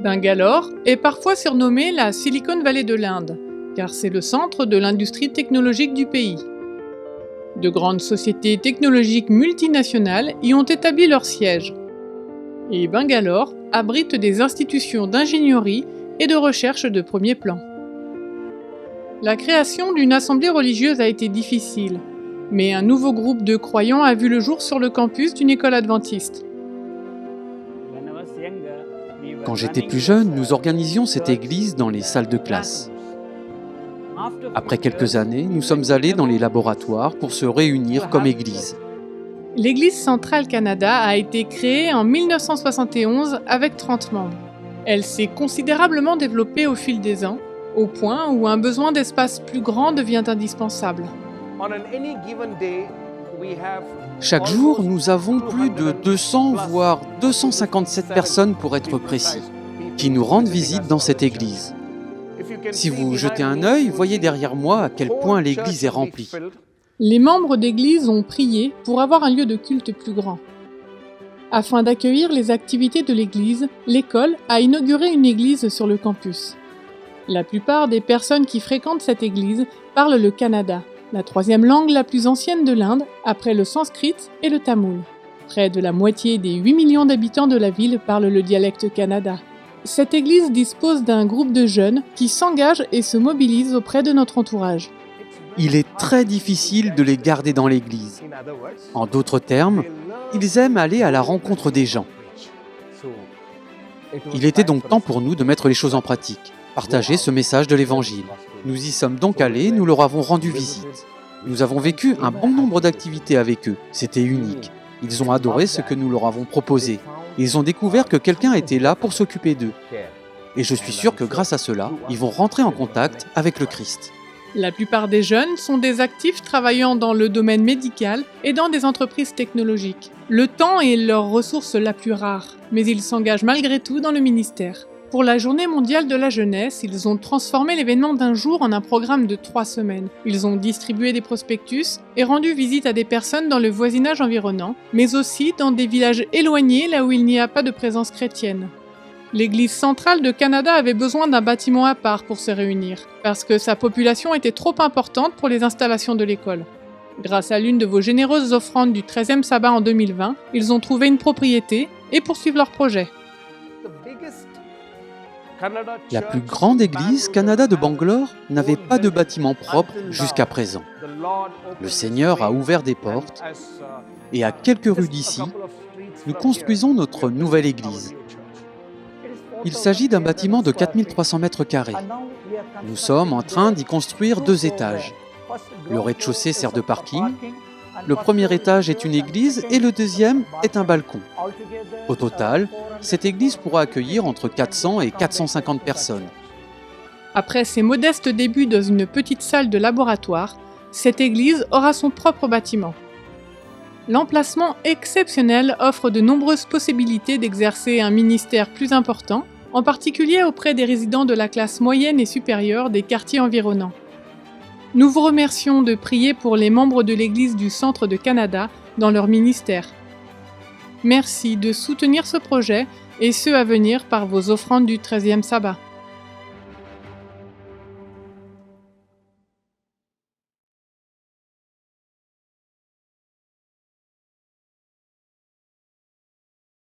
Bangalore est parfois surnommée la Silicon Valley de l'Inde, car c'est le centre de l'industrie technologique du pays. De grandes sociétés technologiques multinationales y ont établi leur siège. Et Bangalore abrite des institutions d'ingénierie et de recherche de premier plan. La création d'une assemblée religieuse a été difficile, mais un nouveau groupe de croyants a vu le jour sur le campus d'une école adventiste. Quand j'étais plus jeune, nous organisions cette église dans les salles de classe. Après quelques années, nous sommes allés dans les laboratoires pour se réunir comme église. L'Église centrale Canada a été créée en 1971 avec 30 membres. Elle s'est considérablement développée au fil des ans, au point où un besoin d'espace plus grand devient indispensable. Chaque jour, nous avons plus de 200 voire 257 personnes pour être précis, qui nous rendent visite dans cette église. Si vous jetez un œil, voyez derrière moi à quel point l'église est remplie. Les membres d'église ont prié pour avoir un lieu de culte plus grand. Afin d'accueillir les activités de l'église, l'école a inauguré une église sur le campus. La plupart des personnes qui fréquentent cette église parlent le kannada, la troisième langue la plus ancienne de l'Inde, après le sanskrit et le tamoul. Près de la moitié des 8 millions d'habitants de la ville parlent le dialecte kannada. Cette église dispose d'un groupe de jeunes qui s'engagent et se mobilisent auprès de notre entourage. Il est très difficile de les garder dans l'église. En d'autres termes, ils aiment aller à la rencontre des gens. Il était donc temps pour nous de mettre les choses en pratique, partager ce message de l'Évangile. Nous y sommes donc allés, nous leur avons rendu visite. Nous avons vécu un bon nombre d'activités avec eux, c'était unique. Ils ont adoré ce que nous leur avons proposé. Ils ont découvert que quelqu'un était là pour s'occuper d'eux. Et je suis sûr que grâce à cela, ils vont rentrer en contact avec le Christ. La plupart des jeunes sont des actifs travaillant dans le domaine médical et dans des entreprises technologiques. Le temps est leur ressource la plus rare, mais ils s'engagent malgré tout dans le ministère. Pour la Journée mondiale de la jeunesse, ils ont transformé l'événement d'un jour en un programme de 3 semaines. Ils ont distribué des prospectus et rendu visite à des personnes dans le voisinage environnant, mais aussi dans des villages éloignés là où il n'y a pas de présence chrétienne. L'Église centrale de Canada avait besoin d'un bâtiment à part pour se réunir, parce que sa population était trop importante pour les installations de l'école. Grâce à l'une de vos généreuses offrandes du 13e sabbat en 2020, ils ont trouvé une propriété et poursuivent leur projet. La plus grande église Canada de Bangalore n'avait pas de bâtiment propre jusqu'à présent. Le Seigneur a ouvert des portes et à quelques rues d'ici, nous construisons notre nouvelle église. Il s'agit d'un bâtiment de 4300 mètres carrés. Nous sommes en train d'y construire 2 étages. Le rez-de-chaussée sert de parking, le premier étage est une église et le deuxième est un balcon. Au total, cette église pourra accueillir entre 400 et 450 personnes. Après ses modestes débuts dans une petite salle de laboratoire, cette église aura son propre bâtiment. L'emplacement exceptionnel offre de nombreuses possibilités d'exercer un ministère plus important, en particulier auprès des résidents de la classe moyenne et supérieure des quartiers environnants. Nous vous remercions de prier pour les membres de l'Église du Centre de Canada dans leur ministère. Merci de soutenir ce projet et ceux à venir par vos offrandes du 13e sabbat.